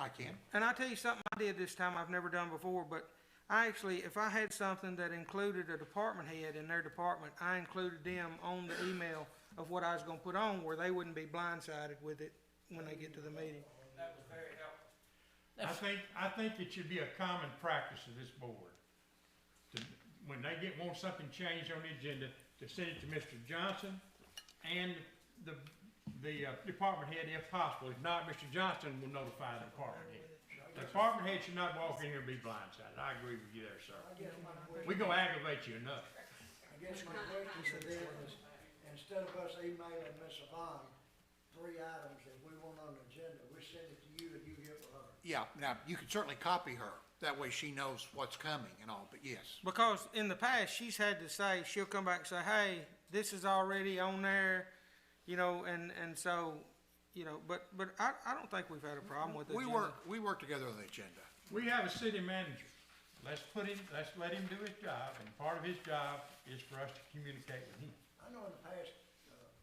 I can. And I'll tell you something I did this time I've never done before, but I actually, if I had something that included a department head in their department, I included them on the email of what I was gonna put on, where they wouldn't be blindsided with it when they get to the meeting. That was very helpful. I think it should be a common practice of this board. When they want something changed on the agenda, to send it to Mr. Johnson and the department head if possible. If not, Mr. Johnson will notify the department head. The department head should not walk in here and be blindsided. I agree with you there, sir. We're gonna aggravate you enough. I guess my question to them is, instead of us emailing Ms. Yvonne 3 items that we want on the agenda, we send it to you and you get with her. Yeah, now, you can certainly copy her. That way she knows what's coming and all, but yes. Because in the past, she's had to say, she'll come back and say, hey, this is already on there, you know, and so, you know, but I don't think we've had a problem with it. We work together on the agenda. We have a city manager. Let's let him do his job, and part of his job is for us to communicate with him. I know in the past,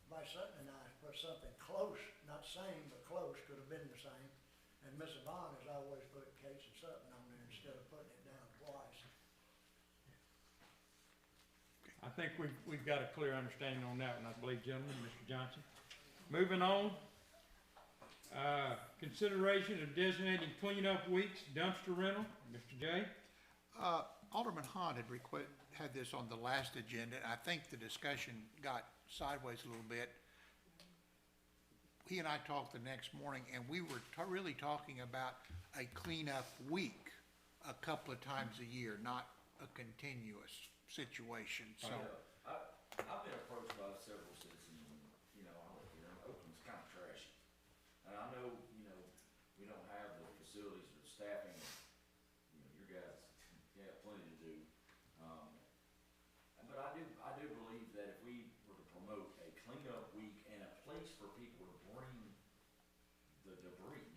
Vice Sutton and I put something close, not same, but close, could have been the same. And Ms. Yvonne has always put Case and Sutton on there instead of putting it down twice. I think we've got a clear understanding on that one, I believe, gentlemen. Mr. Johnson. Moving on. Consideration of designating cleanup weeks, dumpster rental. Mr. J. Alderman Hahn had this on the last agenda. I think the discussion got sideways a little bit. He and I talked the next morning, and we were really talking about a cleanup week a couple of times a year, not a continuous situation, so. I've been approached by several citizens, and, you know, Oakland's kind of trashy. And I know, you know, we don't have the facilities or the staffing, you know, your guys have plenty to do. But I do believe that if we were to promote a cleanup week and a place for people to bring the debris,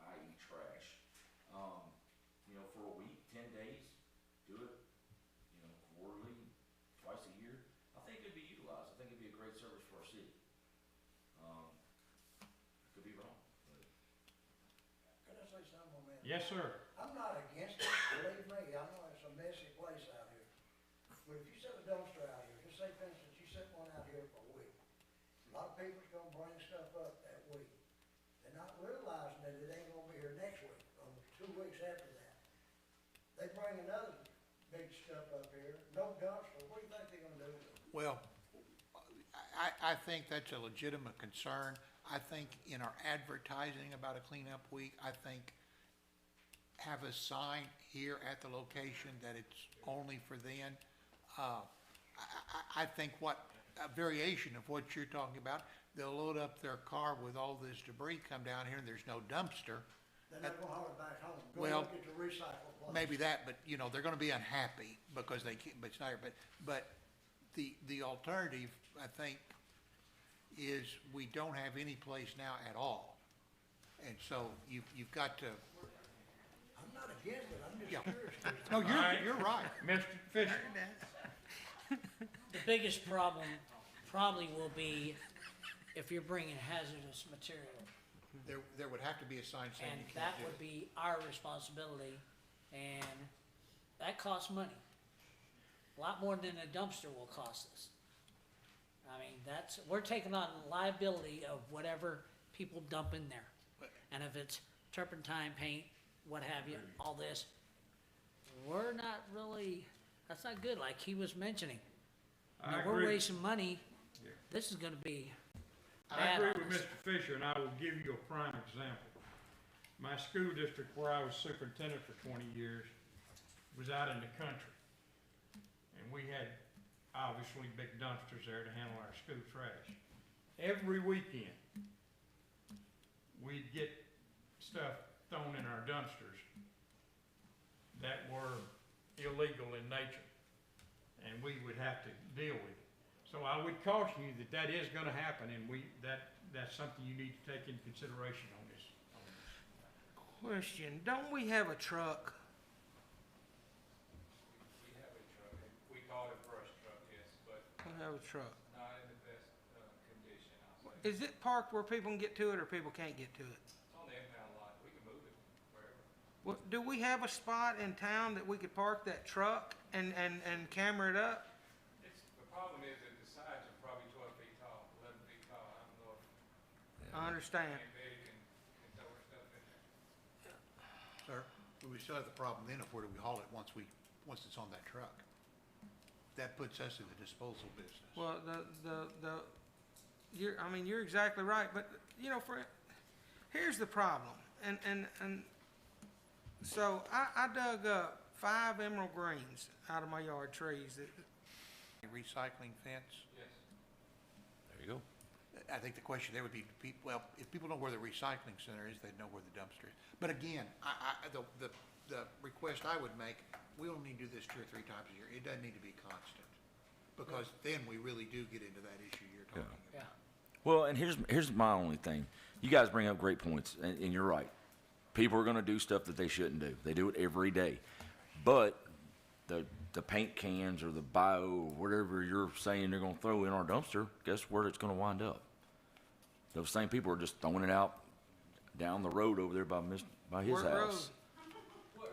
i.e. trash, you know, for a week, 10 days, do it, you know, quarterly, twice a year, I think it'd be utilized. I think it'd be a great service for our city. I could be wrong, but. Can I say something on that? Yes, sir. I'm not against it, believe me, I know it's a messy place out here. But if you set a dumpster out here, just say for instance, you set one out here for a week. A lot of people's gonna bring stuff up that week. They're not realizing that it ain't gonna be here next week, or 2 weeks after that. They bring another big stuff up here, no dumpster, what do you think they're gonna do with it? Well, I think that's a legitimate concern. I think in our advertising about a cleanup week, I think have a sign here at the location that it's only for then. I think a variation of what you're talking about, they'll load up their car with all this debris, come down here, and there's no dumpster. Then they're gonna haul it back home, go Well, look at the recycle place. Maybe that, but, you know, they're gonna be unhappy because they can't, but it's not, but the alternative, I think, is we don't have any place now at all. And so you've got to, I'm not against it, I'm just Yeah. curious. no, All right. you're right. Mr. Fisher. The biggest problem probably will be if you're bringing hazardous material. There would have to be a sign saying And you can't that do would it. be our responsibility, and that costs money. A lot more than a dumpster will cost us. I mean, we're taking on liability of whatever people dump in there. And if it's turpentine, paint, what have you, all this, we're not really, that's not good, like he was mentioning. You know, I we're agree. wasting money, Yeah. this is gonna be I bad agree on with us. Mr. Fisher, and I will give you a prime example. My school district, where I was superintendent for 20 years, was out in the country. And we had, obviously, big dumpsters there to handle our school trash. Every weekend, we'd get stuff thrown in our dumpsters that were illegal in nature, and we would have to deal with it. So I would caution you that that is gonna happen, and that's something you need to take into consideration on this. Question, don't we have a truck? We have a truck, we call it a brush truck, yes, but We have a truck. not in the best condition, I'll say. Is it parked where people can get to it or people can't get to it? It's on the impound lot, we can Well, do we have a spot in town that we could park that truck and camera it up? The problem is that the sides are probably 12 feet tall, 11 feet tall. I don't know if I understand. Betty can throw her stuff in there. Sir, we still have the problem then of where do we haul it once it's on that truck? That puts us in the disposal business. Well, you're exactly right, but, you know, here's the problem, and so I dug up 5 emerald greens out of my yard trees that, A recycling fence? Yes. There you go. I think the question there would be, well, if people know where the recycling center is, they'd know where the dumpster is. But again, the request I would make, we only need to do this 2 or 3 times a year. It doesn't need to be constant. Because then we really do get into that issue you're talking about. Yeah. Well, and here's my only thing. You guys bring up great points, and you're right. People are gonna do stuff that they shouldn't do. They do it every day. But the paint cans or the bio, or whatever you're saying they're gonna throw in our dumpster, guess where it's gonna wind up? Those same people are just throwing it out down the road over there by his Wirt Road. house.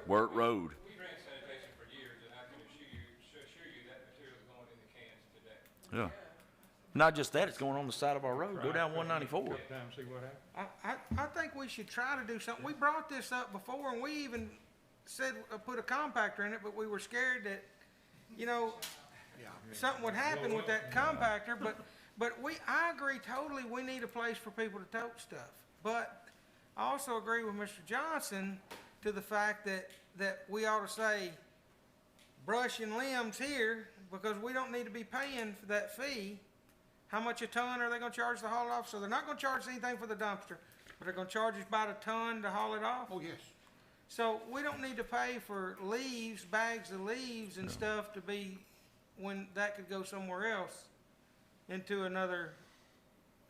Wirt Road. We ran sanitation for years, and I can assure you that material's going in the cans today. Yeah. Not just that, it's going on the side of our road. Go down 194. Get time, see what happens. I think we should try to do something. We brought this up before, and we even said, put a compactor in it, but we were scared that, you know, Yeah. something would happen with that compactor, but I agree totally, we need a place for people to tote stuff. But I also agree with Mr. Johnson to the fact that we ought to say brush and limbs here, because we don't need to be paying for that fee. How much a ton are they gonna charge to haul it off? So they're not gonna charge us anything for the dumpster, but they're gonna charge us about a ton to haul it off? Oh, yes. So we don't need to pay for leaves, bags of leaves and stuff to be, when that could go somewhere else into another,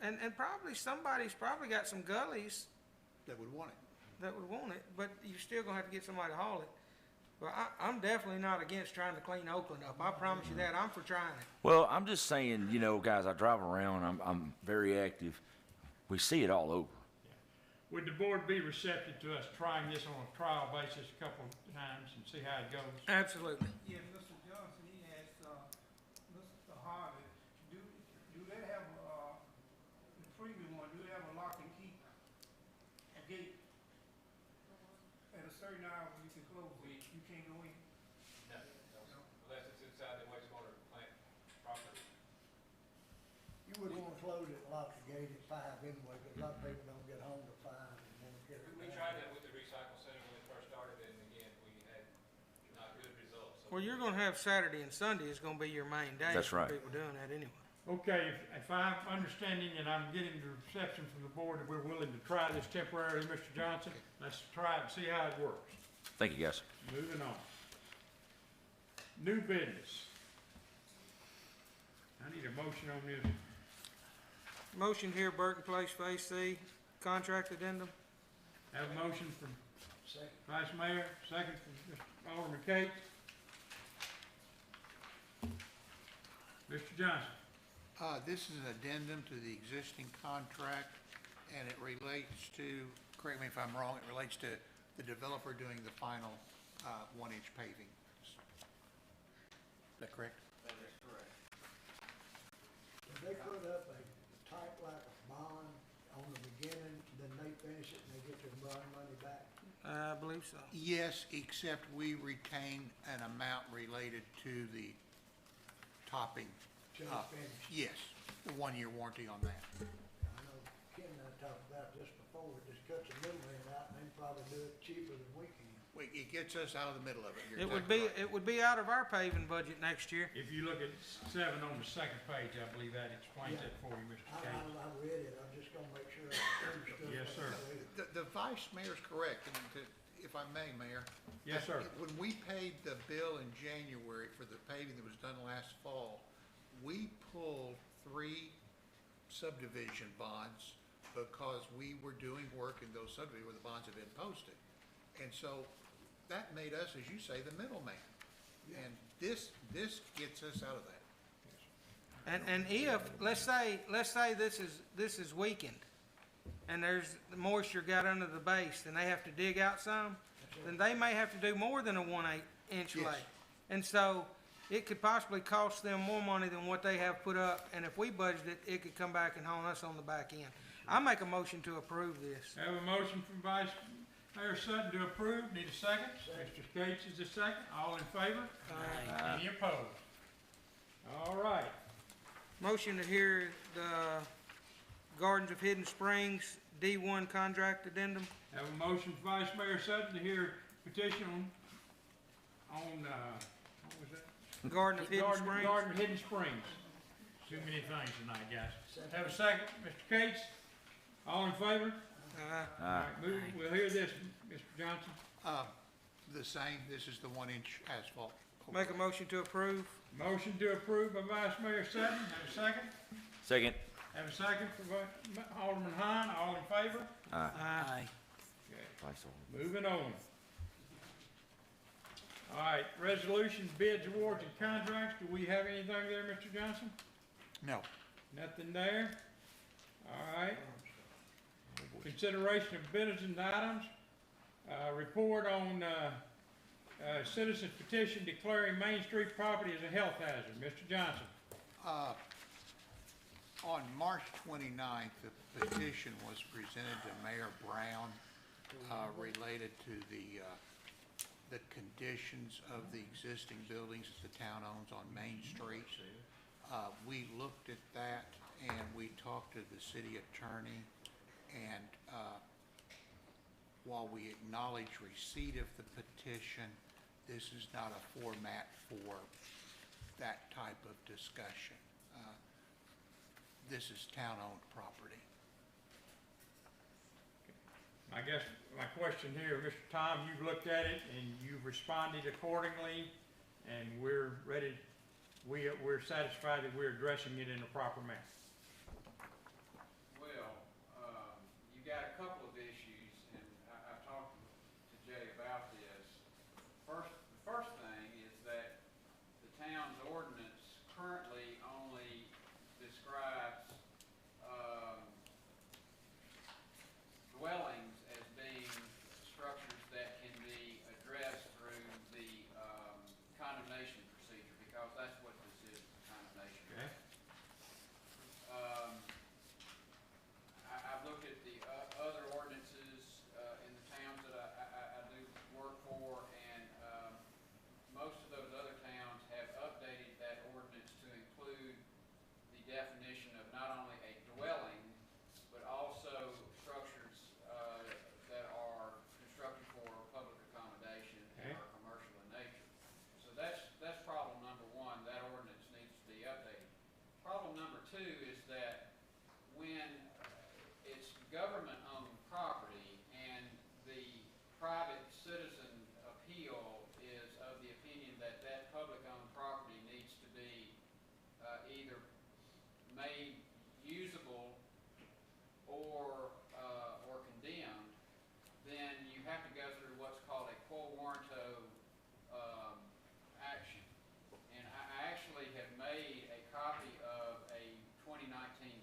and probably somebody's probably got some gullies That would want it. that would want it, but you're still gonna have to get somebody to haul it. But I'm definitely not against trying to clean Oakland up. I promise you that. I'm for trying it. Well, I'm just saying, you know, guys, I drive around, I'm very active. We see it all over. Would the board be receptive to us trying this on a trial basis a couple of times and see how it goes? Absolutely. Yeah, Mr. Johnson, he asked, Mr. Harvey, do they have, the premium one, do they have a lock and key? A gate? At a certain hour when you can close it, you can't go in? No, unless it's inside the wastewater plant property. You wouldn't wanna close it, lock the gate at 5 anyway, because a lot of people don't get home till 5 and wanna get it. We tried that with the recycle center when it first started, and again, we had not good results. So Well, you're gonna have Saturday and Sunday is gonna be your main day. That's for right. people doing that anyway. Okay, if I'm understanding and I'm getting the reception from the board that we're willing to try this temporarily, Mr. Johnson, let's try it and see how it works. Thank you, guys. Moving on. New business. I need a motion on this. Motion here, Burton Place Phase C, contract addendum. Have a motion from Second. Vice Mayor, second from Mr. Alderman Cates. Mr. Johnson. This is an addendum to the existing contract, and it relates to, correct me if I'm wrong, it relates to the developer doing the final 1-inch paving. Is that correct? If they put up a type like a bond on the beginning, then they finish it and they get their bond money back. I believe so. Yes, except we retain an amount related to the topping. Till Uh, it's finished. Yes, the 1-year warranty on that. I know Ken and I talked about this before, it just cuts the middleman out, and they probably do it cheaper than we can. It gets us out of the middle of it. You're It would exactly be, right. it would be out of our paving budget next year. If you look at 7 on the second page, I believe that explains it for you, Mr. Cates. I read it, I'm just gonna make sure I understood. Yes, what sir. I read. The vice mayor's correct, and if I may, Mayor. Yes, sir. When we paid the bill in January for the paving that was done last fall, we pulled 3 subdivision bonds because we were doing work in those subdivisions where the bonds had been posted. And so that made us, as you say, the middleman. And this gets us out of that. And if, let's say this is weakened, and there's, the moisture got under the base, then they have to dig out some, then they may have to do more than a 1/8 inch Yes. lay. And so, it could possibly cost them more money than what they have put up, and if we budget it, it could come back and haunt us on the back end. I make a motion to approve this. Have a motion from Vice Mayor Sutton to approve, need a second? Mr. Gates is the second, all in favor? Any opposed? All right, Motion to hear the Gardens of Hidden Springs D1 contract addendum. have a motion from Vice Mayor Sutton to hear petition on, what was that? Garden of Hidden Springs. Garden of Hidden Springs. Too many things tonight, guys. Have a second, Mr. Gates, all in favor? All right, we'll hear this, Mr. Johnson. The same, this is the 1-inch asphalt. Make a motion to approve. Motion to approve by Vice Mayor Sutton, have a second? Second. Have a second for Alderman Hine, all in favor? Aye. Vice Alderman. Moving on. All right, resolutions, bids, awards, and contracts, do we have anything there, Mr. Johnson? No. Nothing there? All right. Consideration of business and items, report on, citizen's petition declaring Main Street property as a health hazard. Mr. Johnson. On March 29th, the petition was presented to Mayor Brown related to the conditions of the existing buildings that the town owns on Main Street. We looked at that and we talked to the city attorney, and while we acknowledge receipt of the petition, this is not a format for that type of discussion. This is town-owned property. I guess my question here, Mr. Tom, you've looked at it and you've responded accordingly, and we're ready, we're satisfied that we're addressing it in a proper manner. Well, you got a couple of issues, and I've talked to Jay about this. The first thing is that the town's ordinance currently only describes dwellings as being structures that can be addressed through the condemnation procedure, because that's what this is, condemnation. Okay? I've looked at the other ordinances in the towns that I do work for, and most of those other towns have updated that ordinance to include the definition of not only a dwelling, but also structures that are constructed for public accommodation and Okay. are commercial in nature. So that's problem number one. That ordinance needs to be updated. Problem number two is that when it's government-owned property and the private citizen appeal is of the opinion that that public-owned property needs to be either made usable or condemned, then you have to go through what's called a quo warranto action. And I actually have made a copy of a 2019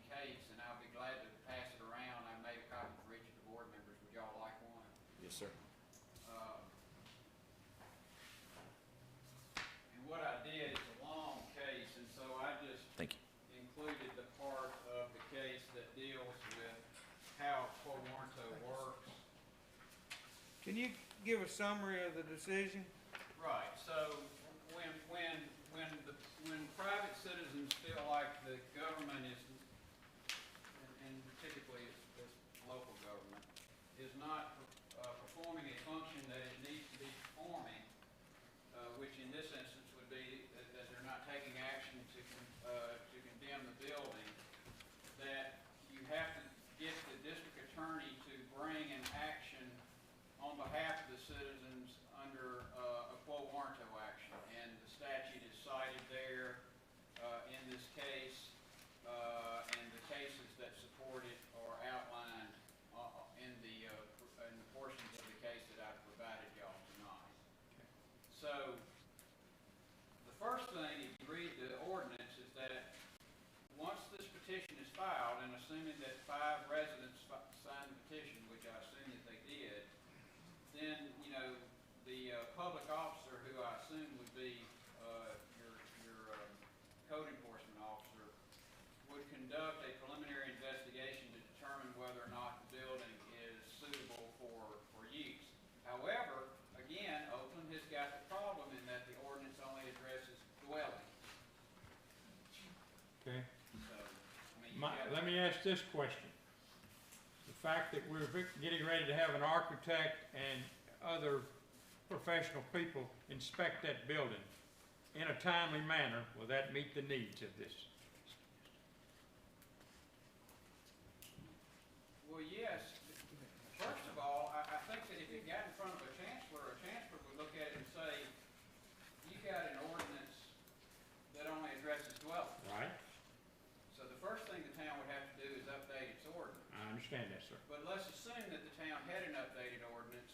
case, and I'll be glad to pass it around. I made a copy for each of the board members. Would y'all like one? Yes, sir. And what I did is a long case, and so I just Thank you. included the part of the case that deals with how quo warranto works. Can you give a summary of the decision? Right, so when private citizens feel like the government is, and typically it's local government, is not performing a function that it needs to be performing, which in this instance would be that they're not taking action to condemn the building, that you have to get the district attorney to bring an action on behalf of the citizens under a quo warranto action. And the statute is cited there in this case, and the cases that support it are outlined in the portions of the case that I've provided y'all tonight. So, the first thing, if you read the ordinance, is that once this petition is filed, and assuming that 5 residents signed the petition, which I assume that they did, then, conduct a preliminary investigation to determine whether or not the building is suitable for use. However, again, Oakland has got the problem in that the ordinance only addresses dwellings. Okay. So, I mean, you got. Let me ask this question. The fact that we're getting ready to have an architect and other professional people inspect that building in a timely manner, will that meet the needs of this? Well, yes. First of all, I think that if it got in front of a chancellor would look at it and say, you got an ordinance that only addresses dwellings. Right? So the first thing the town would have to do is update its ordinance. I understand that, sir. But let's assume that the town had an updated ordinance,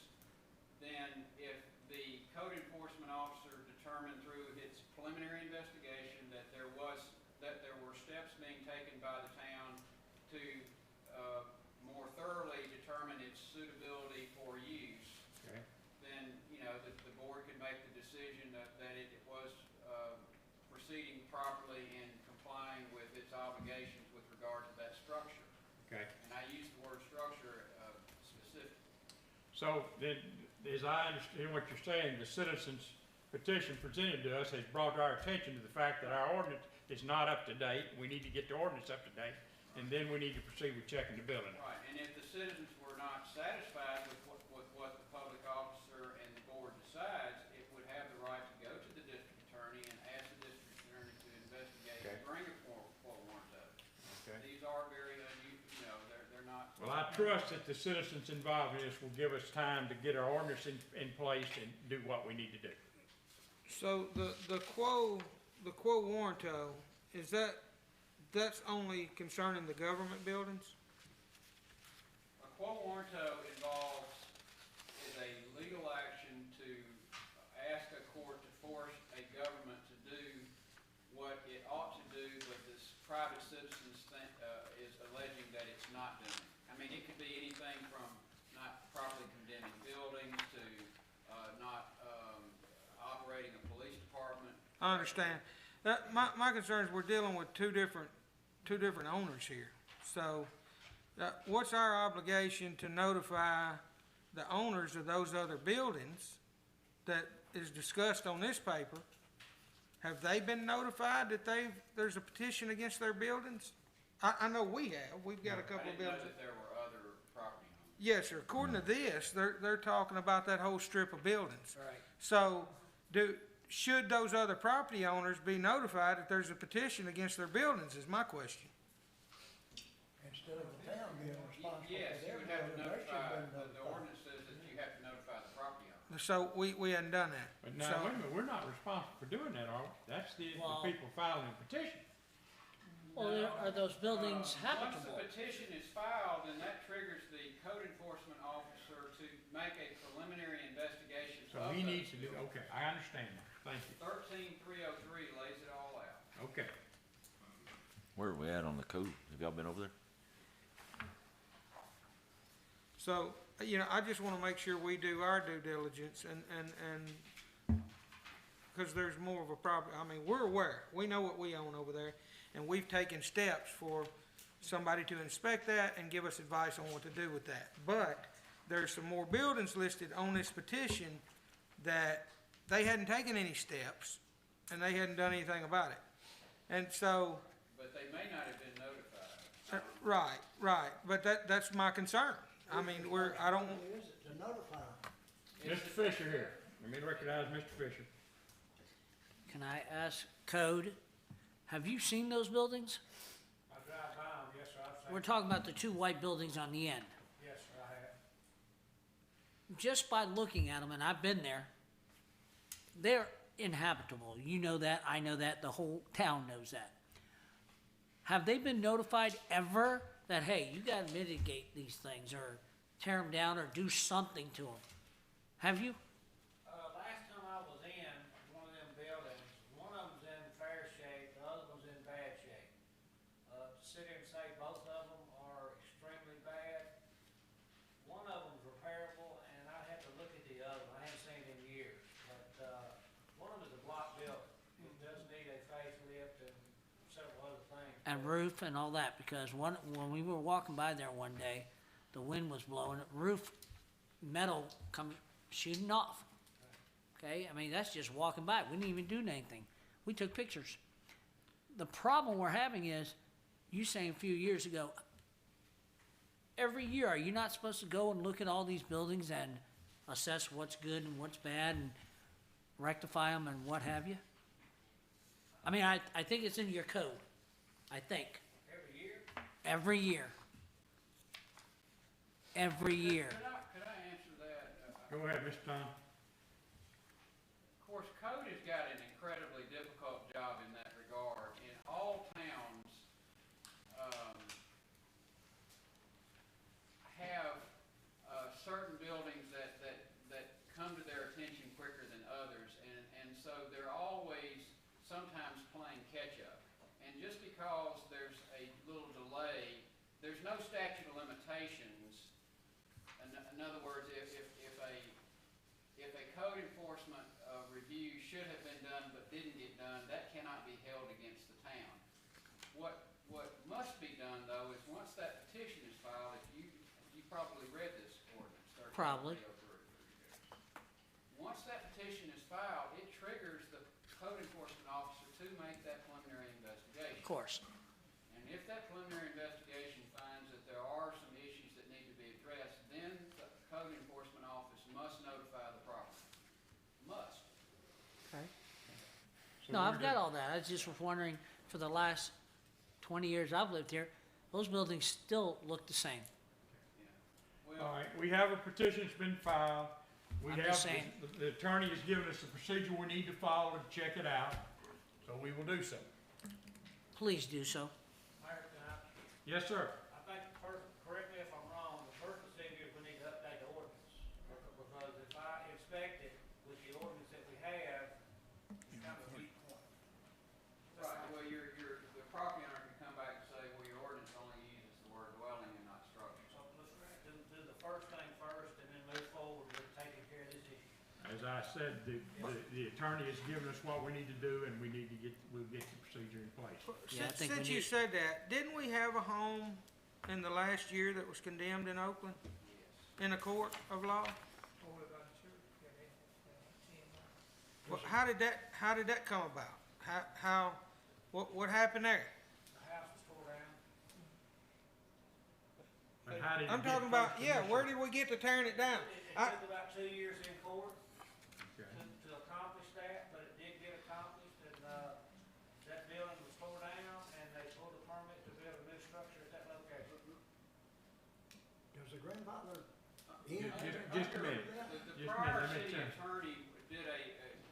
then if the code enforcement officer determined through its preliminary investigation that there were steps being taken by the town to, more thoroughly determine its suitability for use, Okay. then, the board could make the decision that it was, proceeding properly and complying with its obligations with regard to that structure. Okay. And I use the word structure, specifically. So then, as I understand what you're saying, the citizens' petition presented to us has brought our attention to the fact that our ordinance is not up to date. We need to get the ordinance up to date, and then we need to proceed with checking the building. Right, and if the citizens were not satisfied with what the public officer and the board decides, it would have the right to go to the district attorney and ask the district attorney to investigate and bring a court warrant up. Okay. These are very unusual, they're not. Well, I trust that the citizens involved in this will give us time to get our ordinance in place and do what we need to do. So the quo warranto, that's only concerning the government buildings? A quo warranto is a legal action to ask a court to force a government to do what it ought to do, but this private citizens is alleging that it's not doing. I mean, it could be anything from not properly condemning buildings to not operating a police department. I understand. My concern is we're dealing with two different owners here. So, what's our obligation to notify the owners of those other buildings that is discussed on this paper? Have they been notified that there's a petition against their buildings? I know we have. We've got a couple of I didn't know buildings. that there were other property owners. Yes, sir. According to this, they're talking about that whole strip of buildings. Right. So, should those other property owners be notified that there's a petition against their buildings, is my question. Instead of the town being responsible for Yes, you their would have to building, they should notify, have been the notified. ordinance says that you have to notify the property owner. So, we hadn't done that. But now, So- wait a minute, we're not responsible for doing that, are we? That's the Well- people filing the petition. Well, are those buildings Once the habitable? petition is filed, then that triggers the code enforcement officer to make a preliminary investigation So of he those needs to do, buildings. okay, I understand that. Thank you. 13303 lays it all out. Okay. Where are we at on the code? Have y'all been over there? So, I just wanna make sure we do our due diligence and, cause there's more of a problem. I mean, we're aware, we know what we own over there, and we've taken steps for somebody to inspect that and give us advice on what to do with that. But there's some more buildings listed on this petition that they hadn't taken any steps, and they hadn't done anything about it. And so, But they may not have been notified. right, but that's my concern. I mean, I don't, Who is it to notify them? Mr. Fisher here. Let me recognize Mr. Fisher. Can I ask code, have you seen those buildings? I drive by them, yes, sir, I've seen, We're talking about the two white buildings on the end. yes, sir, I have. Just by looking at them, and I've been there, they're inhabitable. You know that, I know that, the whole town knows that. Have they been notified ever that, hey, you gotta mitigate these things, or tear them down, or do something to them? Have you? Last time I was in one of them buildings, one of them's in fair shape, the other one's in bad shape. To sit here and say both of them are extremely bad, one of them's repairable, and I have to look at the other one, I haven't seen it in years. But, one of them is a block building, it does need a facelift and several other things. and roof and all that, because when we were walking by there one day, the wind was blowing, roof metal come shooting off. Okay, I mean, that's just walking by, we didn't even do anything, we took pictures. The problem we're having is, you saying a few years ago, every year, are you not supposed to go and look at all these buildings and assess what's good and what's bad and rectify them and what have you? I mean, I think it's in your code, I think. Every year? Every year. Every year. Could I answer that? Go ahead, Mr. Tom. Of course, code has got an incredibly difficult job in that regard. In all towns, have certain buildings that come to their attention quicker than others, and so they're always sometimes playing catch-up. And just because there's a little delay, there's no statute of limitations. In other words, if a code enforcement review should have been done but didn't get done, that cannot be held against the town. What must be done, though, is once that petition is filed, if you probably read this ordinance. Probably. Once that petition is filed, it triggers the code enforcement officer to make that preliminary investigation. Of course. And if that preliminary investigation finds that there are some issues that need to be addressed, then the code enforcement office must notify the property. Must. Okay. So No, we're I've got all that, I just was wondering, for the last 20 years I've lived here, those buildings still look the same. Well, All right, we have a petition that's been filed. We I'm have, just saying. the attorney has given us the procedure we need to follow to check it out, so we will do so. Please do so. Mayor, can I, Yes, sir. I think first, correct me if I'm wrong, the first procedure is we need to update the ordinance. Because if I inspect it with the ordinance that we have, it's kind of a weak point. right, well, the property owner can come back and say, well, your ordinance only uses the word dwelling and not structure. So let's do the first thing first and then move forward with taking care of this issue. As I said, the attorney has given us what we need to do, and we'll get the procedure in place. Yeah, I think we Since you need- said that, didn't we have a home in the last year that was condemned in Oakland? In a court of law? Well, how did that come about? What happened there? The house was tore down. And how did it I'm get talking about, first yeah, permission? where did we get to tearing it down? It took about 2 years in court Okay. to accomplish that, but it did get accomplished, and, that building was tore down, and they pulled a permit to build a new structure at that location. Does the grandfather? Just a minute. The Just a prior minute, let me city check. attorney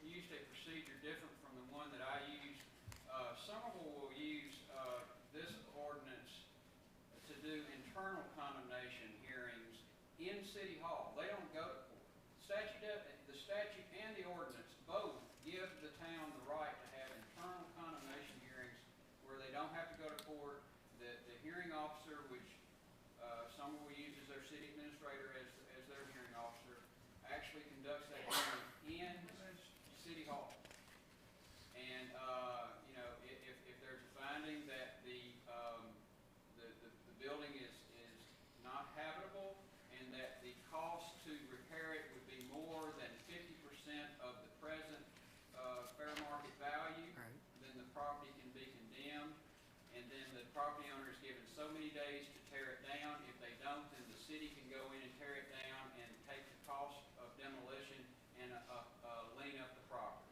used a procedure different from the one that I used. Somerville will use, this ordinance to do internal condemnation hearings in City Hall. They don't go to court. The statute and the ordinance both give the town the right to have internal condemnation hearings where they don't have to go to court. The hearing officer, which, Somerville uses their city administrator as their hearing officer, actually conducts that hearing in City Hall. And, if there's a finding that the building is not habitable and that the cost to repair it would be more than 50% of the present, fair market value, Right. then the property can be condemned. And then the property owner is given so many days to tear it down. If they don't, then the city can go in and tear it down and take the cost of demolition and, lien up the property.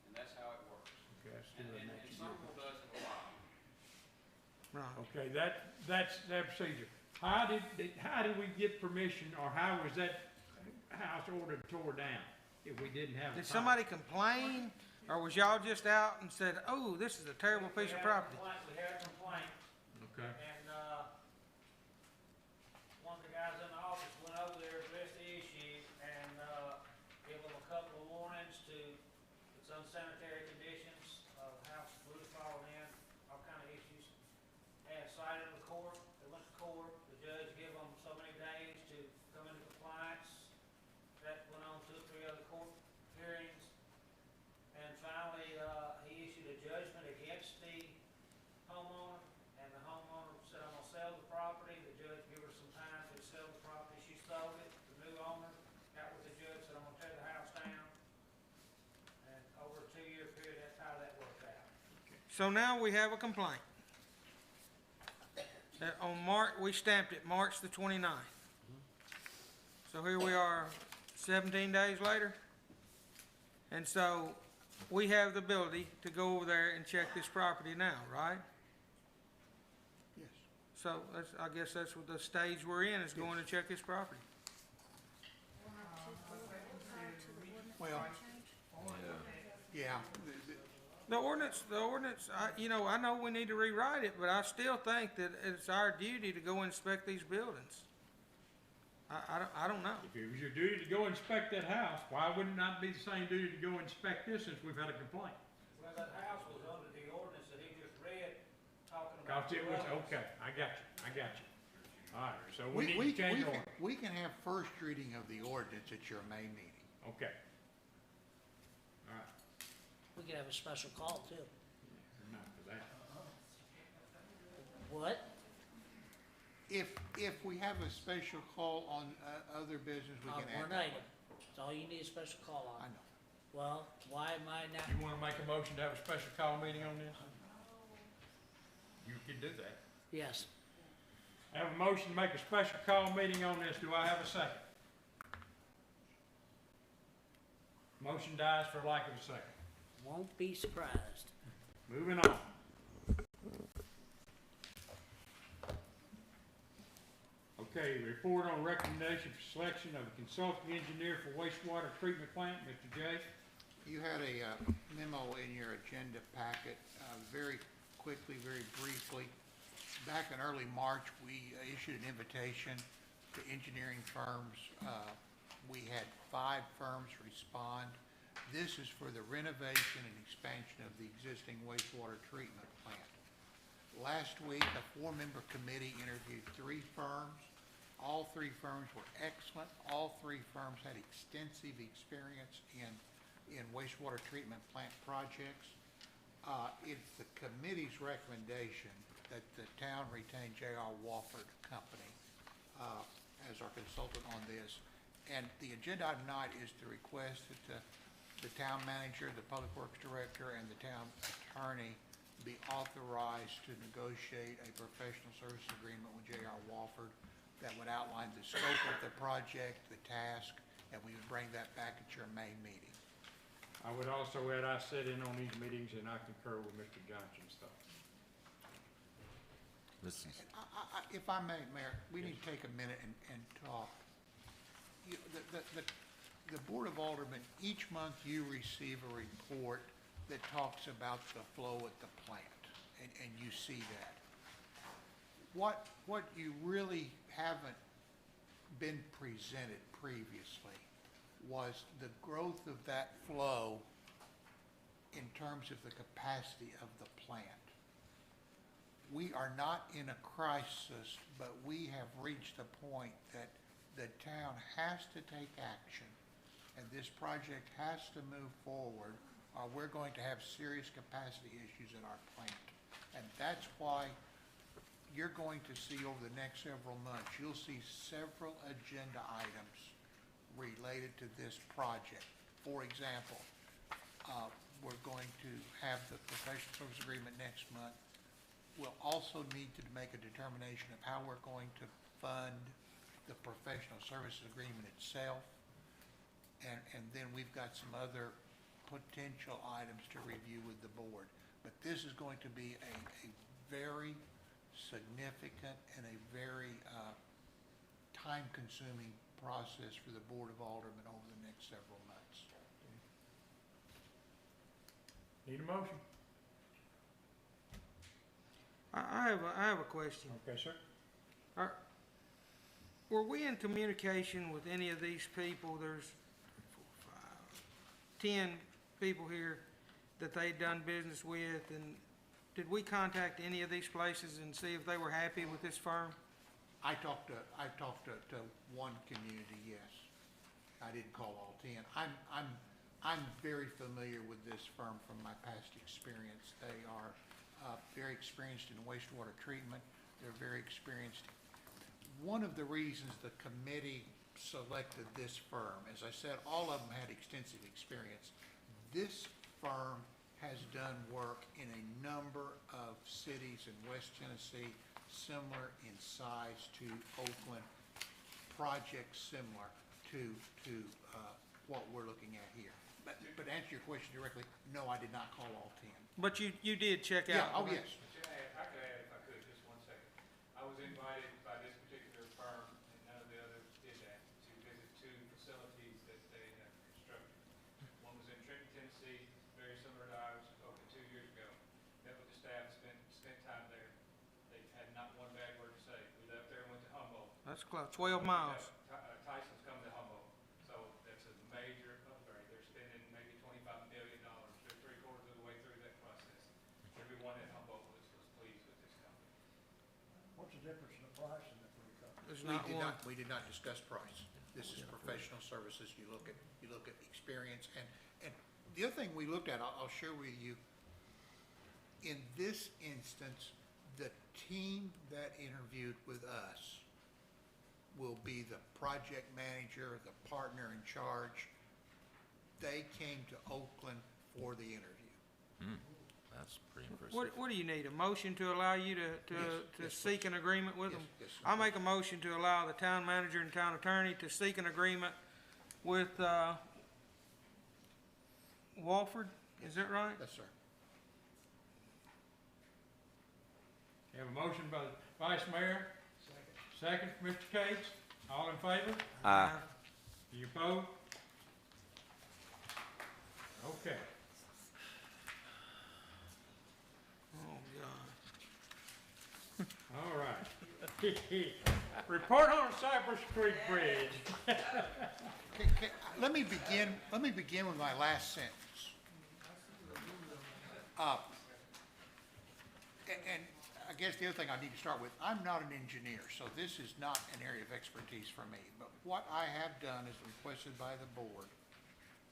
And that's how it works. Okay, let's do And it next year. Somerville does it a lot. Right. Okay, that's that procedure. How did we get permission, or how was that house ordered tore down if we didn't have a Did file? somebody complain, or was y'all just out and said, oh, this is a terrible piece of property? We had a complaint, Okay, and, one of the guys in the office went over there, addressed the issue, and, gave them a couple of warnings to its unsanitary conditions, house roof falling in, all kind of issues. And cited the court, they went to court, the judge gave them so many days to come into compliance. That went on 2 or 3 other court hearings. And finally, he issued a judgment against the homeowner. So now we have a complaint. That we stamped it March the 29th. So here we are 17 days later. And so we have the ability to go over there and check this property now, right? Yes. So I guess that's what the stage we're in, is going to check this property. Well, yeah, The ordinance, I know we need to rewrite it, but I still think that it's our duty to go inspect these buildings. I don't know. If it was your duty to go inspect that house, why wouldn't it not be the same duty to go inspect this since we've had a complaint? Well, that house was under the ordinance that he just read, talking about. Cause it was, the others. okay, I got you. Alright, so we, we need to change the order. we can have first reading of the ordinance at your May meeting. Okay. Alright, We could have a special call too. not for that. What? If we have a special call on, other business, we On can add one that. item. That's all you need a special call I on. know. Well, why am I not? You wanna make a motion to have a special call meeting on this? You can do that. Yes. I have a motion to make a special call meeting on this. Do I have a second? Motion dies for lack of a second. Won't be surprised. Moving on. Okay, report on recommendation for selection of a consulting engineer for wastewater treatment plant, Mr. J. You had a memo in your agenda packet, very quickly, very briefly. Back in early March, we issued an invitation to engineering firms. We had 5 firms respond. This is for the renovation and expansion of the existing wastewater treatment plant. Last week, a 4-member committee interviewed 3 firms. All 3 firms were excellent. All 3 firms had extensive experience in wastewater treatment plant projects. It's the committee's recommendation that the town retain J.R. Wofford Company as our consultant on this. And the agenda item tonight is to request that the town manager, the public works director, and the town attorney be authorized to negotiate a professional service agreement with J.R. Wofford that would outline the scope of the project, the task, and we would bring that back at your May meeting. I would also add, I sit in on these meetings and I concur with Mr. Johnson's thoughts. This is, If I may, Mayor, we need to take a minute and talk. The Board of Aldermen, each month you receive a report that talks about the flow at the plant, and you see that. What you really haven't been presented previously was the growth of that flow in terms of the capacity of the plant. We are not in a crisis, but we have reached a point that the town has to take action, and this project has to move forward, or we're going to have serious capacity issues in our plant. And that's why you're going to see over the next several months, you'll see several agenda items related to this project. For example, we're going to have the professional service agreement next month. We'll also need to make a determination of how we're going to fund the professional services agreement itself. And then we've got some other potential items to review with the board. But this is going to be a very significant and a very time-consuming process for the Board of Aldermen over the next several months. Need a motion? I have a question. Okay, sir. Were we in communication with any of these people? There's 10 people here that they'd done business with, and did we contact any of these places and see if they were happy with this firm? I talked to one community, yes. I didn't call all 10. I'm very familiar with this firm from my past experience. They are very experienced in wastewater treatment. They're very experienced. One of the reasons the committee selected this firm, as I said, all of them had extensive experience. This firm has done work in a number of cities in West Tennessee, similar in size to Oakland, projects similar to what we're looking at here. But to answer your question directly, no, I did not call all 10. But you did check Yeah, out. oh, yes. I could add, if I could, just one second. I was invited by this particular firm, and none of the others did that, to visit two facilities that they have constructed. One was in Trenton, Tennessee, very similar to ours, opened 2 years ago. Met with the staff, spent time there. They had not one bad word to say. We left there and went to Humboldt. That's close, 12 miles. Tyson's coming to Humboldt, so that's a major upgrade. They're spending maybe $25 million. They're 3/4 of the way through that process. Everyone at Humboldt was pleased with this company. What's the difference in the price in the three companies? There's not one. We did not discuss price. This is professional services. You look at experience, and the other thing we looked at, I'll share with you. In this instance, the team that interviewed with us will be the project manager, the partner in charge. They came to Oakland for the interview. That's pretty impressive. What do you need, a motion to allow you to yes, seek an agreement with them? Yes, I'll make a motion to allow the town manager and town attorney to seek an agreement with, Walford, is that right? Yes, sir. You have a motion by the Vice Mayor, second from Mr. Cates. All in favor? Aye. You opposed? Okay. Oh, God. All right. Report on Cypress Creek Bridge. Let me begin with my last sentence. And I guess the other thing I need to start with, I'm not an engineer, so this is not an area of expertise for me. But what I have done is requested by the board.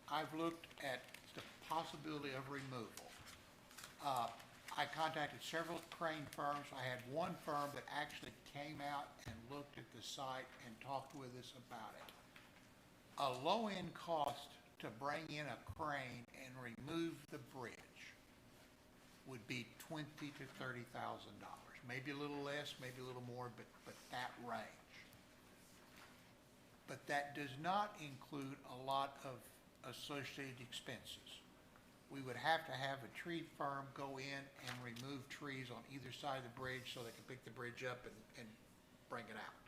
I've looked at the possibility of removal. I contacted several crane firms. I had one firm that actually came out and looked at the site and talked with us about it. A low-end cost to bring in a crane and remove the bridge would be $20,000 to $30,000. Maybe a little less, maybe a little more, but that range. But that does not include a lot of associated expenses. We would have to have a tree firm go in and remove trees on either side of the bridge so they can pick the bridge up and bring it out.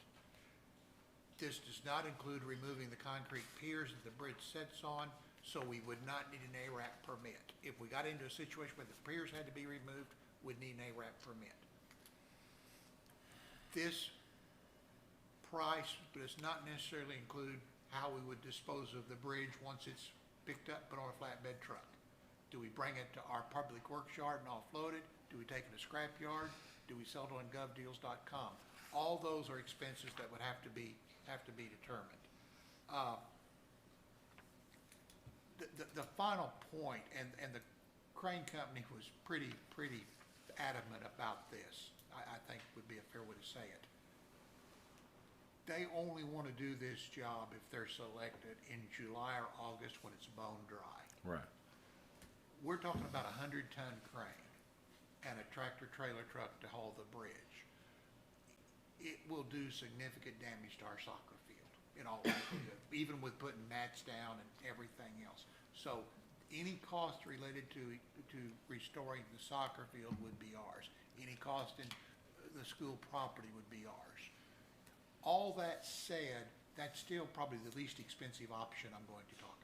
This does not include removing the concrete piers that the bridge sits on, so we would not need an ARAP permit. If we got into a situation where the piers had to be removed, we'd need an ARAP permit. This price does not necessarily include how we would dispose of the bridge once it's picked up, put on a flatbed truck. Do we bring it to our public works yard and offload it? Do we take it to scrap yard? Do we sell it on govdeals.com? All those are expenses that would have to be determined. The final point, and the crane company was pretty adamant about this, I think would be a fair way to say it. They only want to do this job if they're selected in July or August when it's bone dry. Right. We're talking about a 100-ton crane and a tractor-trailer truck to haul the bridge. It will do significant damage to our soccer field, in all likelihood, even with putting mats down and everything else. So any cost related to restoring the soccer field would be ours. Any cost in the school property would be ours. All that said, that's still probably the least expensive option I'm going to talk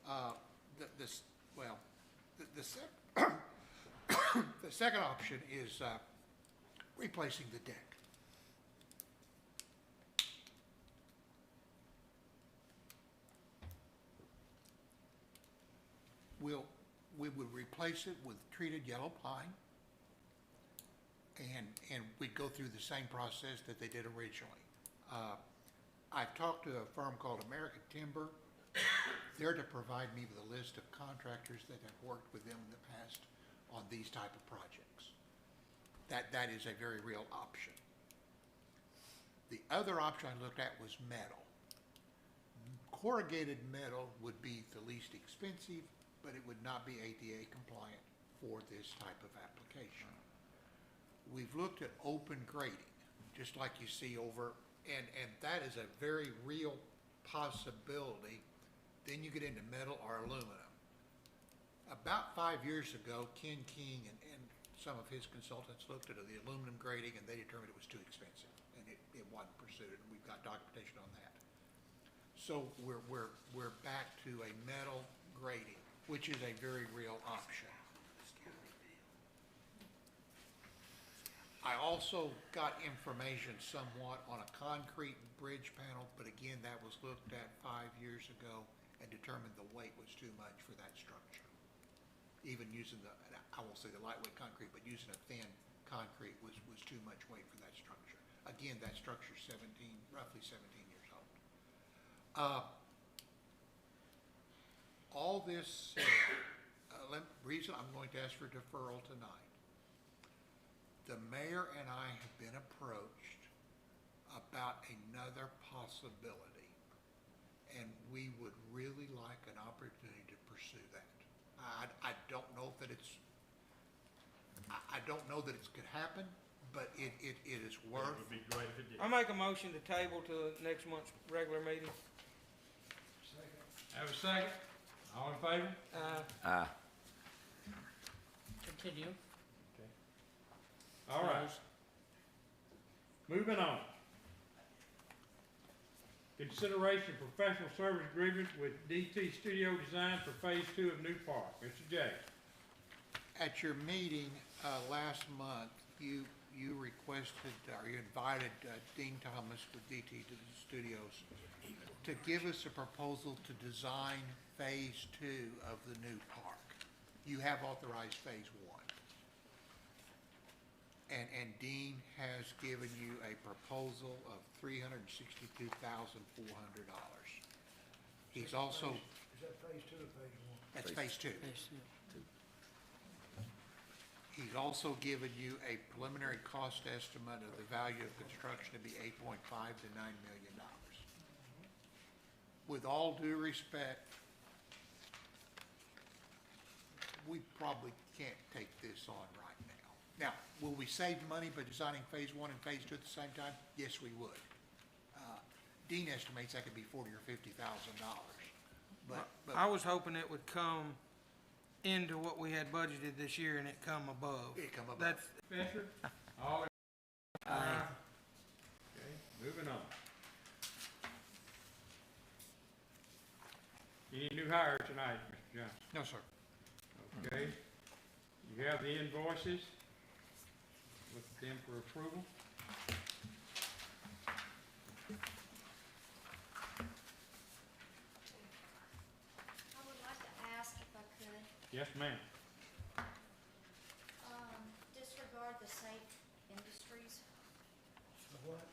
about. The second option is replacing the deck. We would replace it with treated yellow pine, and we'd go through the same process that they did originally. I've talked to a firm called American Timber. They're to provide me with a list of contractors that have worked with them in the past on these type of projects. That is a very real option. The other option I looked at was metal. Corrugated metal would be the least expensive but it would not be ADA compliant for this type of application. We've looked at open grading, just like you see over, and that is a very real possibility. Then you get into metal or aluminum. About 5 years ago, Ken King and some of his consultants looked at the aluminum grading, and they determined it was too expensive, and it wasn't pursued, and we've got documentation on that. So we're back to a metal grading, which is a very real option. I also got information somewhat on a concrete bridge panel, but again, that was looked at 5 years ago and determined the weight was too much for that structure. Even using I won't say the lightweight concrete, but using a thin concrete was too much weight for that structure. Again, that structure's roughly 17 years old. All this said, reason I'm going to ask for deferral tonight. The mayor and I have been approached about another possibility, and we would really like an opportunity to pursue that. I don't know that it's, I don't know that it could happen, but it is worth. It would be great if it did. I make a motion to table to next month's regular meeting. Have a second? All in favor? Continue. All right. Moving on. Consideration professional service agreement with DT Studio Design for Phase 2 of New Park. Mr. J. At your meeting last month, you requested, or you invited Dean Thomas with DT Studios to give us a proposal to design Phase 2 of the new park. You have authorized Phase 1. And Dean has given you a proposal of $362,400. He's also, Is that phase 2 or phase 1? that's Phase 2. He's also given you a preliminary cost estimate of the value of construction to be $8.5 to $9 million. With all due respect, we probably can't take this on right now. Now, will we save money by designing Phase 1 and Phase 2 at the same time? Yes, we would. Dean estimates that could be $40,000 or $50,000. But I was hoping it would come into what we had budgeted this year and it come above. it come above. That's, Spencer? All in? Aye. Okay, moving on. Any new hires tonight, Mr. Johnson? No, sir. Okay. You have the invoices. Look at them for approval. I would like to ask if I could, Yes, ma'am. disregard the Safe Industries. The what?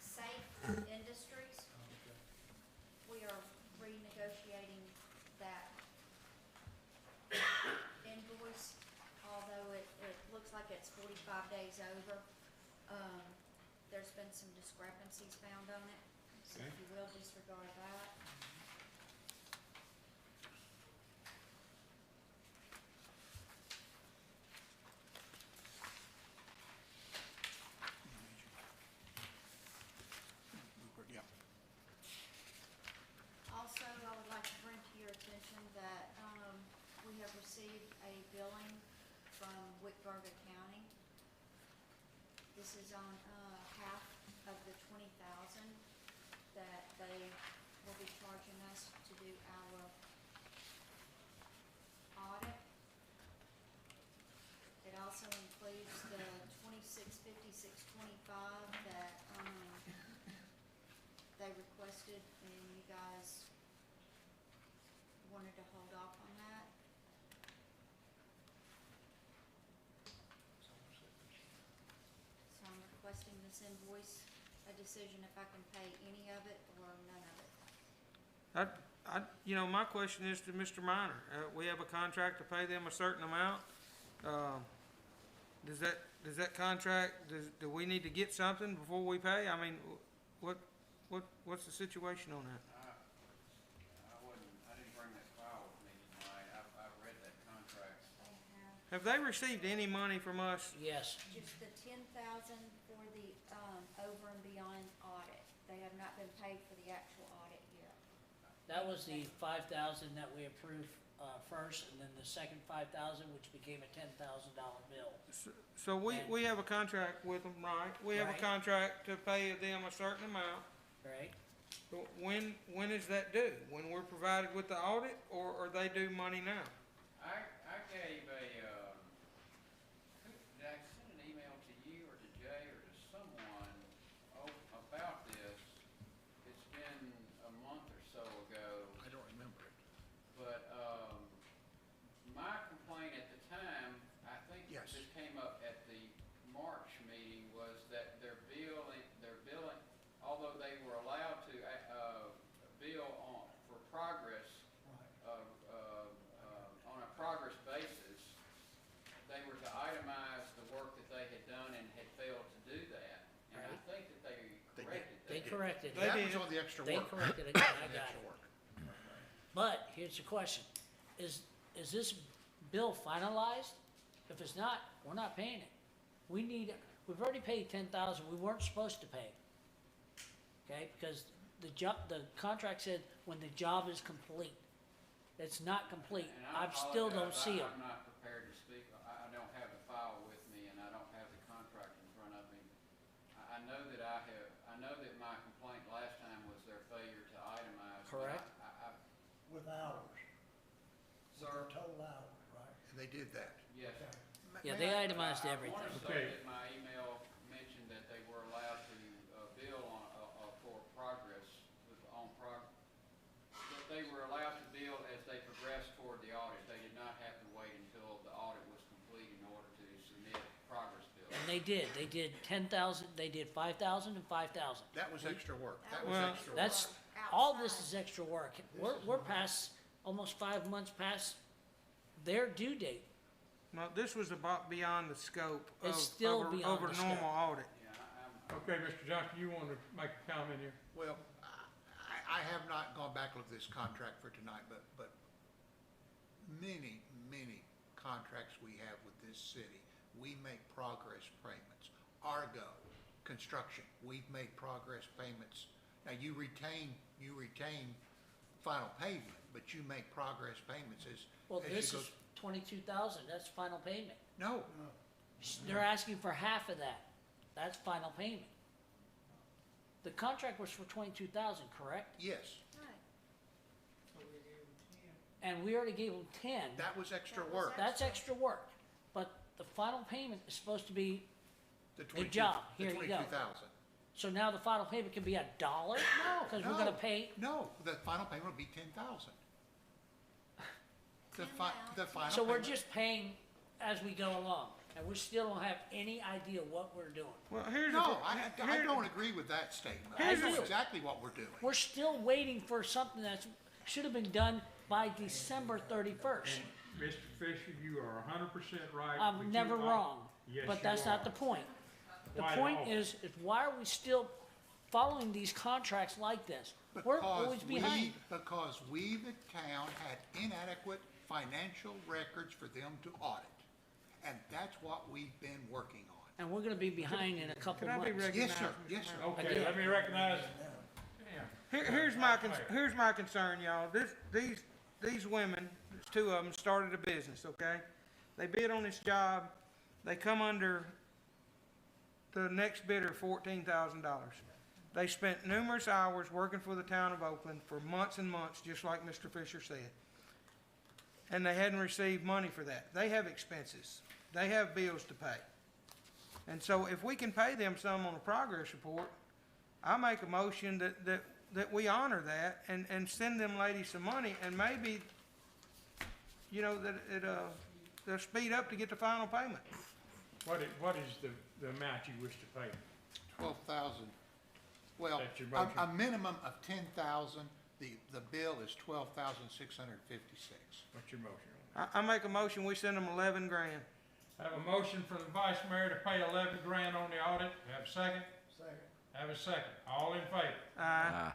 Safe Industries, Okay. we are renegotiating that invoice, although it looks like it's 45 days over. There's been some discrepancies found on it, so if Okay. you will disregard that. Yeah. Also, I would like to bring to your attention that, we have received a billing from Whitgarga County. This is on, half of the 20,000 that they will be charging us to do our audit. It also includes the 265625 that, they requested, and you guys wanted to hold off on that. So I'm requesting this invoice, a decision if I can pay any of it or none of it. my question is to Mr. Minor. We have a contract to pay them a certain amount. Does that contract, do we need to get something before we pay? I mean, what's the situation on that? I didn't bring that file with me tonight. I've Have they received any money from us? Yes, Just the 10,000 for the, over and beyond audit. They have not been paid for the actual audit yet. that was the 5,000 that we approved, first, and then the second 5,000, which became a $10,000 bill. So we have a contract with them, right? We have a Right. contract to pay them a certain amount. Right? But when is that due? When we're provided with the audit, or they due money now? I gave a, did I send an email to you or to Jay or to someone about this? It's been a month or so ago, I don't remember it. but, my complaint at the time, I think Yes. this came up at the March meeting, was that their billing, although they were allowed to, bill for progress, on a progress basis, they were to itemize the work that they had done and had failed to do that. And I Right. think that they They did. corrected that. They corrected it. They That did. was on the extra They work. corrected it, I got Extra it. work. But here's the question, is this bill finalized? If it's not, we're not paying it. We've already paid 10,000, we weren't supposed to pay. Okay, because the contract said when the job is complete. It's not complete, And I still don't apologize, see them. I'm not prepared to speak, I don't have the file with me and I don't have the contract in front of me. I know that my complaint last time was their failure to itemize. but Correct. With hours, Sir, total hours, right? And they did that. yes. Yeah, they itemized everything. I want to Okay. say that my email mentioned that they were allowed to bill for progress, that they were allowed to bill as they progressed toward the audit. They did not have to wait until the audit was complete in order to submit progress bills. And they did 10,000, they did 5,000 and 5,000. That was extra work. That was Well, extra work. That's, all this is extra work. We're past, almost 5 months past their due date. No, this was about beyond the scope of, It's still of a, beyond of a the normal scope. audit. Yeah, I'm Okay, Mr. Johnson, you want to make a comment here? Well, I have not gone back and looked at this contract for tonight, but many, many contracts we have with this city, we make progress payments. Argo, construction, we've made progress payments. Now, you retain final payment, but you make progress payments Well, as you this go. is 22,000, that's final payment. No, They're asking for half of that. That's final payment. The contract was for 22,000, correct? yes, Right. And we already gave them 10. that was extra That was work. That's extra work. But the final payment is supposed to be, The Good job. Here you go. 22,000. so now the final payment can be $1? No, because we're gonna pay, No, the final payment will be 10,000. The final. so we're payment- just paying as we go along. And we still don't have any idea what we're doing. Well, here's No, the, I don't agree with that statement. I Here's know the- exactly what we're doing. We're still waiting for something that should have been done by December 31st. And Mr. Fisher, you are 100% right. but I'm you never are- wrong, Yes, but you that's not the are. point. The Why point not? is why are we still following these contracts like this? We're always behind. Because we, the town, had inadequate financial records for them to audit. And that's what we've been working on. And we're gonna be behind in a couple Can I be months. recognized? Yes, sir, Mr. yes, sir. Mayor? Okay, Again. let me recognize, yeah. Here's my concern, y'all. These women, there's two of them, started a business, okay? They bid on this job, they come under the next bidder, $14,000. They spent numerous hours working for the town of Oakland for months and months, just like Mr. Fisher said. And they hadn't received money for that. They have expenses. They have bills to pay. And so if we can pay them some on a progress report, I make a motion that we honor that and send them ladies some money, and maybe, you know, that they'll speed up to get the final payment. What is the amount you wish to pay? 12,000. Well, That's your motion? a minimum of 10,000. The bill is 12,656. What's your motion on I make a motion, we send them 11 grand. that? Have a motion from the vice mayor to pay 11 grand on the audit. Have a second? Second. Have a second. All in favor?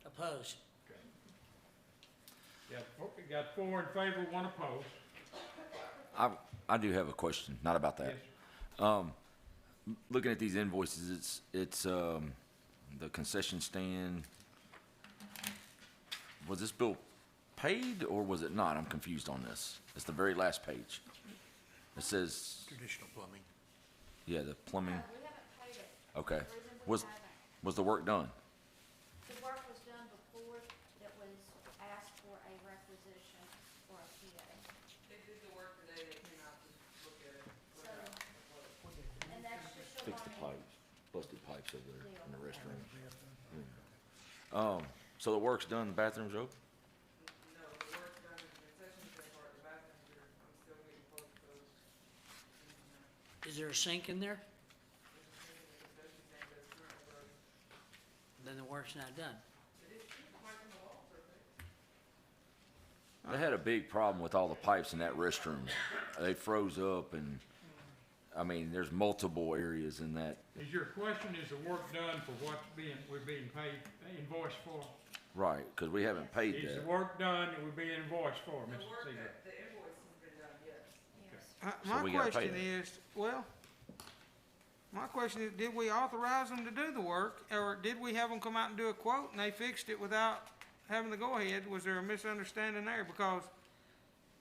Opposed. Got 4 in favor, 1 opposed. I do have a question, not about that. Yes. Looking at these invoices, it's the concession stand. Was this bill paid or was it not? I'm confused on this. It's the very last page. It says, Traditional plumbing. yeah, the plumbing. No, we haven't paid it. Okay. The reason we Was, haven't, was the work done? the work was done before that was asked for a requisition for a PA. They did the work today, they came out to look at it. So, and that's just a Fix the running pipes, busted pipes over there in the restroom. deal. So the work's done, the bathroom's open? No, the work's done in the concession stand part, the bathrooms are, I'm still getting close to those. Is there a sink in there? There's a thing in the concession stand that's currently broken. Then the work's not done. It is, pipe in the walls are fixed. They had a big problem with all the pipes in that restroom. They froze up and, I mean, there's multiple areas in that. Is your question, is the work done for what's we're being paid, invoiced for? Right, because we haven't paid Is that. the work done that we're being invoiced for, The Mr. work Seaver? that, the invoice has been done, yes. Yes. So My we gotta pay question that. is, well, my question is, did we authorize them to do the work, or did we have them come out and do a quote and they fixed it without having the go-ahead? Was there a misunderstanding there? Because,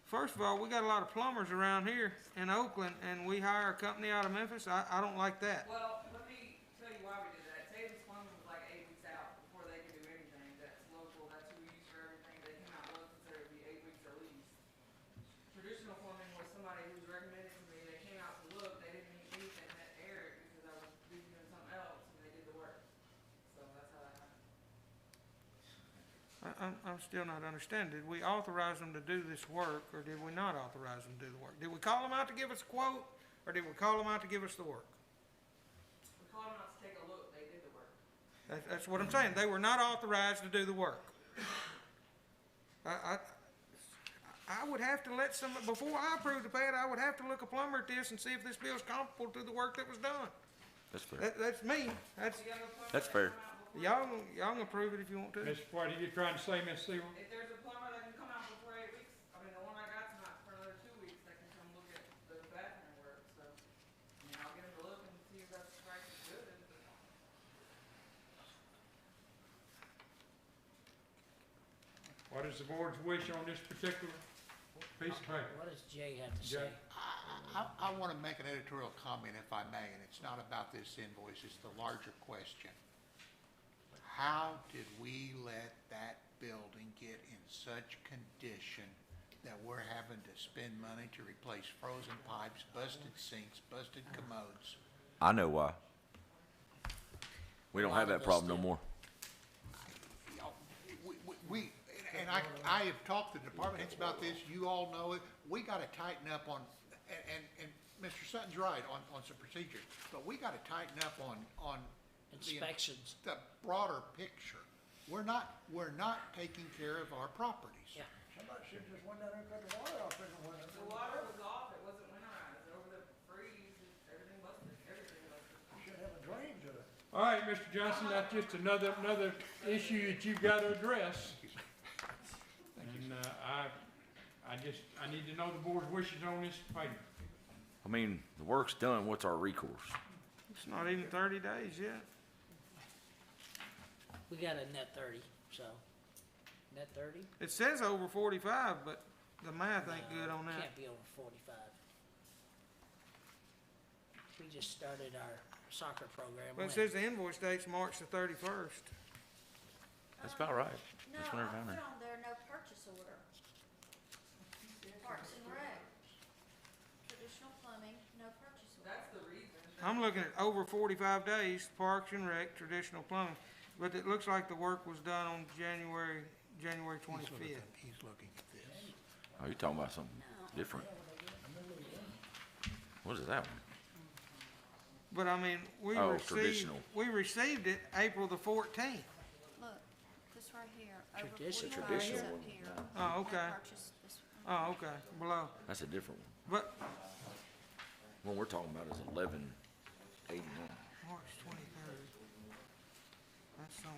first of all, we got a lot of plumbers around here in Oakland, and we hire a company out of Memphis. I don't like that. Well, let me tell you why we did that. Tavis Plumbing was like 8 weeks out before they could do anything. That's local, that's who we use for everything. They came out and looked and said it'd be 8 weeks at least. Traditional plumbing was somebody who was recommended to me. They came out to look, they didn't need anything that Eric because I was busy doing something else and they did the work. So that's how that happened. I'm still not understanding. Did we authorize them to do this work, or did we not authorize them to do the work? Did we call them out to give us a quote, or did we call them out to give us the work? We called them out to take a look, they did the work. That's what I'm saying. They were not authorized to do the work. I would have to let some, before I approve the pay it, I would have to look a plumber at this and see if this bill's comparable to the work that was done. That's fair. That's me. That's, You got no plumber That's that fair. come out before- y'all can approve it if you want to. Ms. What are you trying to say, Ms. Seaver? If there's a plumber that can come out before 8 weeks, I mean, the one I got tonight for another 2 weeks, that can come look at the bathroom work, so. I mean, I'll get him to look and see if that's price is good, and What is the board's wish on this particular piece of paper? What does Jay have to say? Jay? I want to make an editorial comment if I may, and it's not about this invoice, it's the larger question. How did we let that building get in such condition that we're having to spend money to replace frozen pipes, busted sinks, busted commodes? I know why. We don't have that problem no more. You know, we, and I have talked to the department heads about this, you all know it, we gotta tighten up on, and Mr. Sutton's right on some procedures, but we gotta tighten up on the Inspections. the broader picture. We're not taking care of our properties. Yeah. Somebody should just went down there and cut the water off in the winter. the water was off, it wasn't winterized, over the freeze, everything busted, everything busted. Should have a drain to it. All right, Mr. Johnson, that's just another issue that you've got to address. And, I need to know the board's wishes on this payment. I mean, the work's done, what's our recourse? It's not even 30 days yet. We got a net 30, so, net 30? It says over 45, but the math ain't good on that. Can't be over 45. We just started our soccer program. But it when? says the invoice date's March the 31st. That's about right. No, That's I when they're down put there. on there no purchase order. Parks and Rec. Traditional plumbing, no purchase order. That's the reason. I'm looking at over 45 days, Parks and Rec, traditional plumbing. But it looks like the work was done on January He's looking 25th. he's looking at this. Oh, you're talking about something different. What is that one? But I mean, Oh, traditional. we received it April the 14th. Look, this right here, over Tradition. 45 Traditional is up one. here. Oh, No okay. purchase this one. Oh, okay, below. That's a different one. But One we're talking about is 1181. March 23rd. That's on,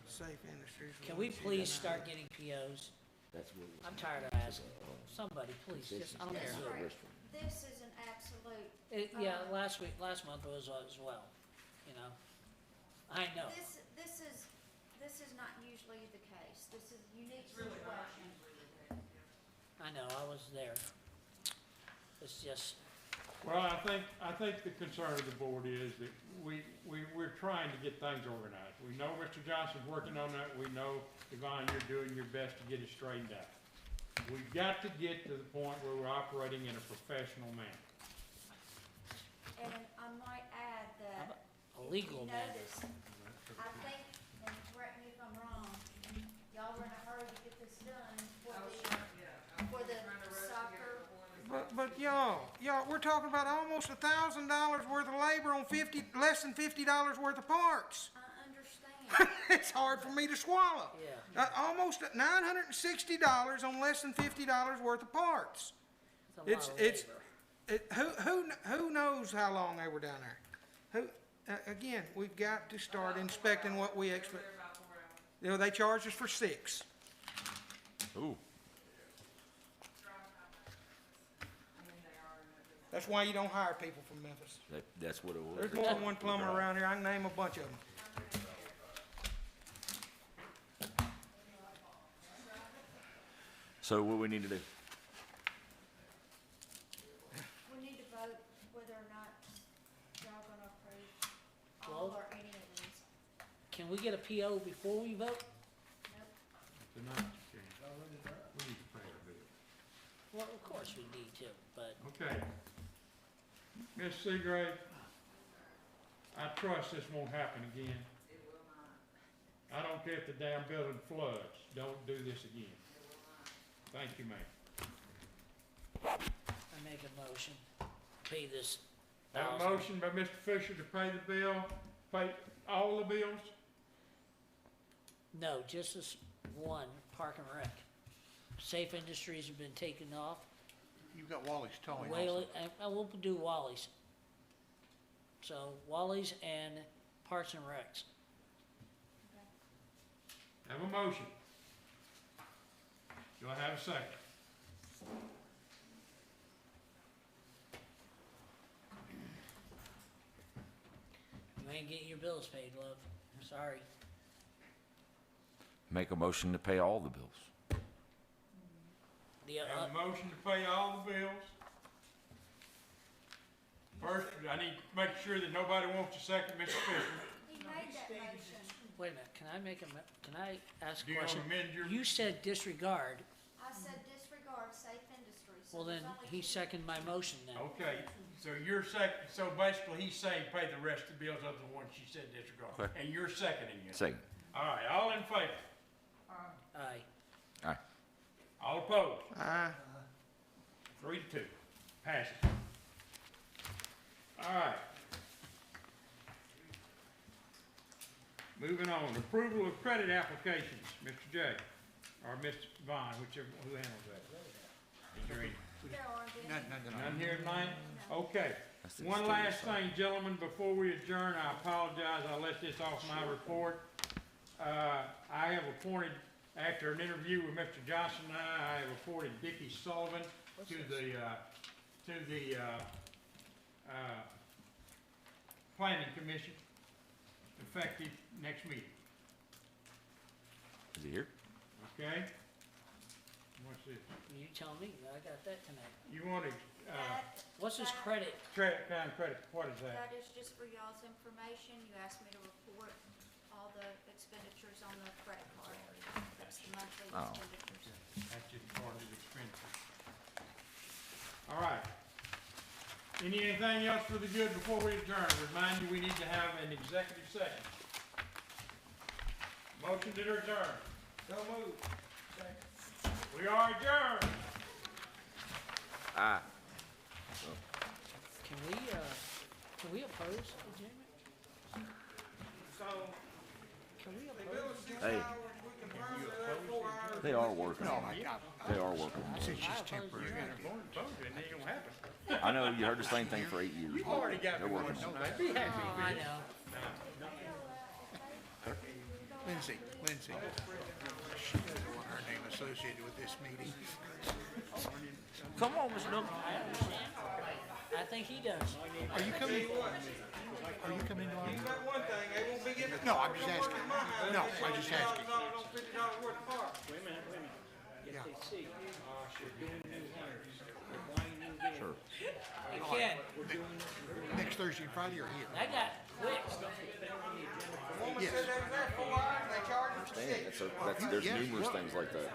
Safe Industries. Can we please start getting POs? That's what it was. I'm tired of asking. guys, somebody, please, just, I don't care who. This is an absolute, Yeah, last month was as well, you know. I know. this is not usually the case. This is a unique It's really not situation. usually the case, yeah. I know, I was there. It's just, Well, I think the concern of the board is that we're trying to get things organized. We know Mr. Johnson's working on that. We know, Yvonne, you're doing your best to get it straightened out. We've got to get to the point where we're operating in a professional manner. And I might add that, a legal you matter. notice, I think, and correct me if I'm wrong, y'all were in a hurry to get this done for I was the, trying, yeah, I for was the trying to rush to get soccer. it before the. But y'all, we're talking about almost $1,000 worth of labor on less than $50 worth of parts. I understand. It's hard for me to swallow. Yeah. Almost $960 on less than $50 worth of parts. It's a lot of It's, labor. who knows how long they were down there? Again, we've got to start inspecting what we expect. They're about 4 hours. You know, they charged us for 6. Ooh, Drive time. I mean, they are in Memphis. That's why you don't hire people from Memphis. that's what it was. There's more than one plumber around here. I can name a bunch of them. So what we need to do? We need to vote whether or not y'all gonna approve Well- all or any of these. Can we get a PO before we vote? Nope. Tonight, you can. We need to pay our bill. Well, of course we need to, but Okay. Ms. Seagrave, I trust this won't happen again. It will not, I don't care if the damn building floods. Don't do this again. it will not. Thank you, ma'am. I make a motion, pay this Have a $1,000. motion by Mr. Fisher to pay the bill, pay all the bills? No, just this one, Park and Rec. Safe Industries have been taken off. You've got Wally's towing also. Whaley, and we'll do Wally's. So Wally's and Parks and Recs. Have a motion. Do I have a second? You ain't getting your bills paid, love. I'm sorry. Make a motion to pay all the bills. The, Have a motion to pay all the bills. First, I need to make sure that nobody wants to second Mr. Fisher. He made that motion. wait a minute, can I ask Do a you question? amend your? You said disregard, I said disregard Safe Industries. So well then, there's only he two. seconded my motion then. Okay, so you're so basically he's saying pay the rest of the bills other than ones she said disregard. Okay. And you're seconding it. Second. All right, all in favor? Aye. Aye. All opposed? Aye. 3-2. Passes. All right. Moving on, approval of credit applications, Mr. J, or Mr. Vaughn, whichever, who handles that? Is there any? There aren't any. None here tonight? Okay. That's the One exterior last side. thing, gentlemen, before we adjourn, I apologize, I let this off my report. I have appointed, after an interview with Mr. Johnson and I have appointed Dickie Sullivan to the Planning Commission, effective next meeting, Is he here? okay? What's this? You tell me, I got that tonight. You want to, What's his credit? kind of credit, what is that? That is just for y'all's information. You asked me to report all the expenditures on the credit card. That's the monthly Oh. expenditures. That's just part of the expenditure. All right. Anything else for the good before we adjourn? Remind you, we need to have an executive session. Motion to adjourn. So moved. We are adjourned. Aye. Can we oppose adjournment? So, Can we they bill oppose? us 6 Hey. hours, we confirm they're there 4 hours. They are working. No, my God, They are working. this is just temporary. It ain't gonna happen. I know, you heard the same thing for 8 years. You've already got They're me working. once tonight. Be happy. Oh, I know. Lindsay. She doesn't want her name associated with this meeting. Come on, Mr. Nook. I understand. I think he does. Are you coming? Are you coming, Bob? You got one thing, they won't be getting. No, I'm just asking. No, I'm just asking. $50 worth of parts. Wait a minute. If Yeah. they see, we're doing new hires, we're buying new vehicles. Hey, Ken, Next Thursday and Friday or here? that got quick. The woman Yes. said they was there 4 hours, they charged her Damn, $6. there's Yes, numerous well- things like that.